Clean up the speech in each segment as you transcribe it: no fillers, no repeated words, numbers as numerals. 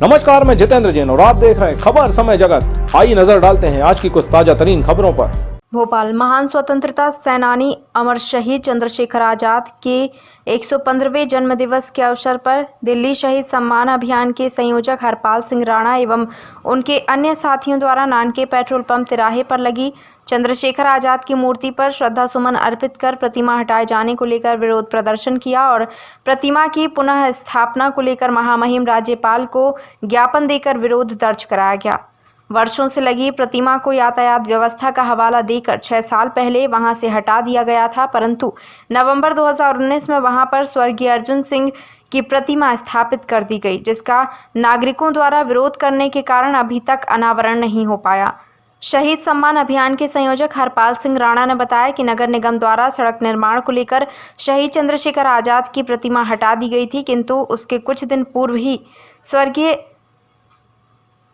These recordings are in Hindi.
नमस्कार, मैं जितेंद्र जैन और आप देख रहे हैं खबर समय जगत। आइए नजर डालते हैं आज की कुछ ताजा तरीन खबरों पर। भोपाल महान स्वतंत्रता सेनानी अमर शहीद चंद्रशेखर आजाद के 115वें जन्मदिवस के अवसर पर दिल्ली शहीद सम्मान अभियान के संयोजक हरपाल सिंह राणा एवं उनके अन्य साथियों द्वारा नानके पेट्रोल पंप तिराहे पर लगी चंद्रशेखर आजाद की मूर्ति पर श्रद्धा सुमन अर्पित कर प्रतिमा हटाए जाने को लेकर विरोध प्रदर्शन किया और प्रतिमा की पुनः स्थापना को लेकर महामहिम राज्यपाल को ज्ञापन देकर विरोध दर्ज कराया गया। वर्षों से लगी प्रतिमा को यातायात व्यवस्था का हवाला देकर 6 साल पहले वहां से हटा दिया गया था, परंतु नवंबर 2019 में वहां पर स्वर्गीय अर्जुन सिंह की प्रतिमा स्थापित कर दी गई, जिसका नागरिकों द्वारा विरोध करने के कारण अभी तक अनावरण नहीं हो पाया। शहीद सम्मान अभियान के संयोजक हरपाल सिंह राणा ने बताया कि नगर निगम द्वारा सड़क निर्माण को लेकर शहीद चंद्रशेखर आजाद की प्रतिमा हटा दी गई थी, किंतु उसके कुछ दिन पूर्व ही स्वर्गीय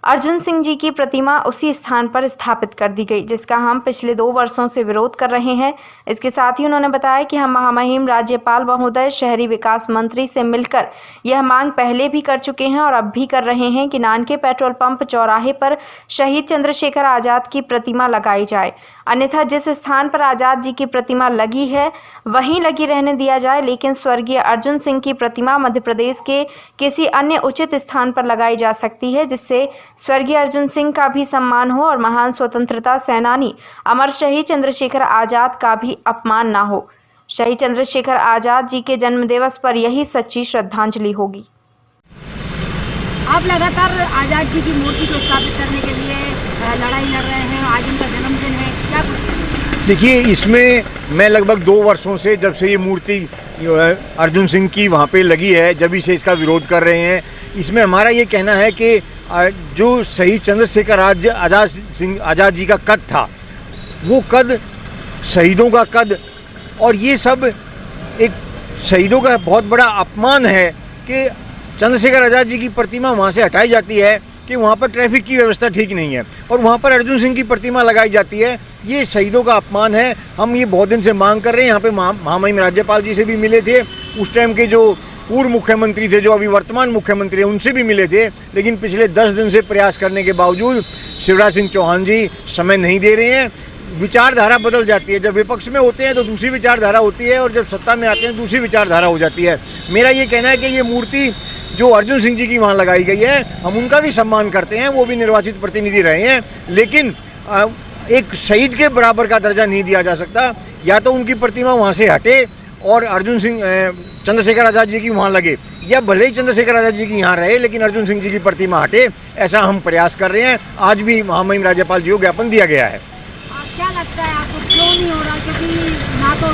अर्जुन सिंह जी की प्रतिमा उसी स्थान पर स्थापित कर दी गई, जिसका हम पिछले 2 वर्षों से विरोध कर रहे हैं। इसके साथ ही उन्होंने बताया कि हम महामहिम राज्यपाल महोदय, शहरी विकास मंत्री से मिलकर यह मांग पहले भी कर चुके हैं और अब भी कर रहे हैं कि नानके पेट्रोल पंप चौराहे पर शहीद चंद्रशेखर आजाद की प्रतिमा लगाई जाए, अन्यथा जिस स्थान पर आजाद जी की प्रतिमा लगी है वहीं लगी रहने दिया जाए, लेकिन स्वर्गीय अर्जुन सिंह की प्रतिमा मध्य प्रदेश के किसी अन्य उचित स्थान पर लगाई जा सकती है, जिससे स्वर्गीय अर्जुन सिंह का भी सम्मान हो और महान स्वतंत्रता सेनानी अमर शहीद चंद्रशेखर आजाद का भी अपमान ना हो। शहीद चंद्रशेखर आजाद जी के जन्मदिवस पर यही सच्ची श्रद्धांजलि होगी। आप लगातार आजाद जी की मूर्ति को स्थापित करने के लिए लड़ाई लड़ रहे हैं, आज उनका जन्मदिन है, क्या कुछ? देखिए, इसमें मैं लगभग 2 वर्षों से, जब से ये मूर्ति अर्जुन सिंह की वहाँ पे लगी है, जब से इसका विरोध कर रहे हैं। इसमें हमारा ये कहना है कि जो शहीद चंद्रशेखर आजाद जी का कद था, वो कद शहीदों का कद, और ये सब एक शहीदों का बहुत बड़ा अपमान है कि चंद्रशेखर आजाद जी की प्रतिमा वहाँ से हटाई जाती है कि वहाँ पर ट्रैफिक की व्यवस्था ठीक नहीं है और वहाँ पर अर्जुन सिंह की प्रतिमा लगाई जाती है। ये शहीदों का अपमान है। हम ये बहुत दिन से मांग कर रहे हैं। यहाँ पे महामहिम राज्यपाल जी से भी मिले थे, उस टाइम के जो पूर्व मुख्यमंत्री थे, जो अभी वर्तमान मुख्यमंत्री हैं, उनसे भी मिले थे, लेकिन पिछले 10 दिन से प्रयास करने के बावजूद शिवराज सिंह चौहान जी समय नहीं दे रहे हैं। विचारधारा बदल जाती है, जब विपक्ष में होते हैं तो दूसरी विचारधारा होती है और जब सत्ता में आते हैं दूसरी विचारधारा हो जाती है। मेरा ये कहना है कि ये मूर्ति जो अर्जुन सिंह जी की वहाँ लगाई गई है, हम उनका भी सम्मान करते हैं, वो भी निर्वाचित प्रतिनिधि रहे हैं, लेकिन एक शहीद के बराबर का दर्जा नहीं दिया जा सकता। या तो उनकी प्रतिमा वहाँ से हटे और अर्जुन सिंह चंद्रशेखर आजाद जी की वहाँ लगे, या भले ही चंद्रशेखर आजाद जी की यहाँ रहे लेकिन अर्जुन सिंह जी की प्रतिमा हटे। ऐसा हम प्रयास कर रहे हैं। आज भी महामहिम राज्यपाल जी को ज्ञापन दिया गया है। क्या लगता है आपको, क्यों नहीं हो रहा? क्योंकि ना तो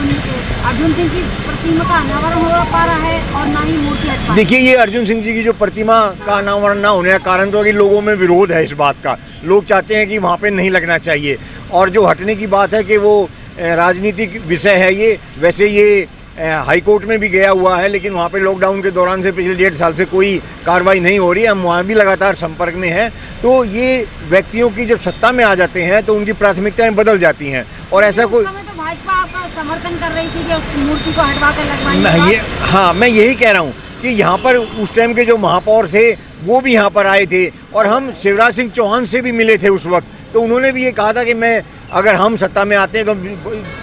अर्जुन सिंह की प्रतिमा का अनावरण हो पा रहा है और ना ही मूर्ति हट। देखिए, ये अर्जुन सिंह जी की जो प्रतिमा का अनावरण ना होने का कारण तो है कि लोगों में विरोध है इस बात का। लोग चाहते हैं कि वहाँ पे नहीं लगना चाहिए, और जो हटने की बात है कि वो राजनीतिक विषय है। ये वैसे ये हाई कोर्ट में भी गया हुआ है, लेकिन वहाँ पे लॉकडाउन के दौरान से पिछले 1.5 साल से कोई कार्रवाई नहीं हो रही है। हम वहाँ भी लगातार संपर्क में हैं। तो ये व्यक्तियों की जब सत्ता में आ जाते हैं तो उनकी प्राथमिकताएं बदल जाती हैं, और ऐसा कोई तो भाजपा आपका समर्थन कर रही थी कि उस मूर्ति को हटवा कर लगवाएं। हाँ, मैं यही कह रहा हूँ कि यहाँ पर उस टाइम के जो महापौर थे वो भी यहाँ पर आए थे, और हम शिवराज सिंह चौहान से भी मिले थे उस वक्त। तो उन्होंने भी ये कहा था कि मैं, अगर हम सत्ता में आते हैं तो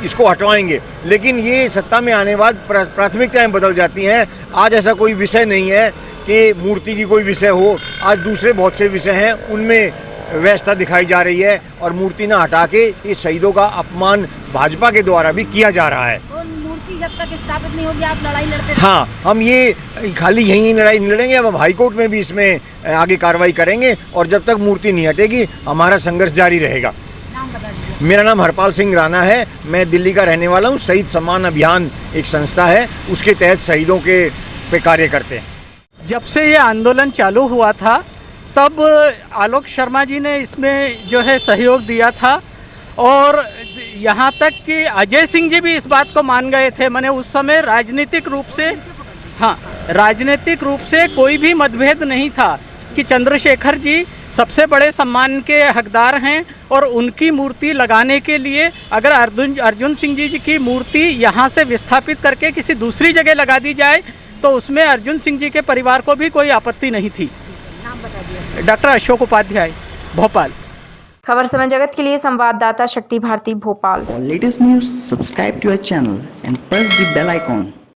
इसको हटवाएंगे, लेकिन ये सत्ता में आने के बाद प्राथमिकताएं बदल जाती हैं। आज ऐसा कोई विषय नहीं है कि मूर्ति की कोई विषय हो। आज दूसरे बहुत से विषय हैं, उनमें व्यवस्था दिखाई जा रही है, और मूर्ति ना हटा के ये शहीदों का अपमान भाजपा के द्वारा भी किया जा रहा है। तो मूर्ति जब तक स्थापित नहीं होगी आप लड़ाई लड़ते? हाँ, हम ये खाली यहीं लड़ाई नहीं लड़ेंगे, अब हम हाई कोर्ट में भी इसमें आगे कार्रवाई करेंगे, और जब तक मूर्ति नहीं हटेगी हमारा संघर्ष जारी रहेगा। मेरा नाम हरपाल सिंह राणा है, मैं दिल्ली का रहने वाला हूँ। शहीद सम्मान अभियान एक संस्था है, उसके तहत शहीदों के पे कार्य करते हैं। जब से ये आंदोलन चालू हुआ था तब आलोक शर्मा जी ने इसमें जो है सहयोग दिया था, और यहाँ तक कि अजय सिंह जी भी इस बात को मान गए थे। मैंने उस समय राजनीतिक रूप से कोई भी मतभेद नहीं था कि चंद्रशेखर जी सबसे बड़े सम्मान के हकदार हैं, और उनकी मूर्ति लगाने के लिए अगर अर्जुन सिंह जी की मूर्ति यहाँ से विस्थापित करके किसी दूसरी जगह लगा दी जाए तो उसमें अर्जुन सिंह जी के परिवार को भी कोई आपत्ति नहीं थी। नाम बता दिया। डॉक्टर अशोक उपाध्याय, भोपाल। खबर समय जगत के लिए संवाददाता शक्ति Bharti, Bhopal. For latest news, subscribe to our channel and press the bell icon.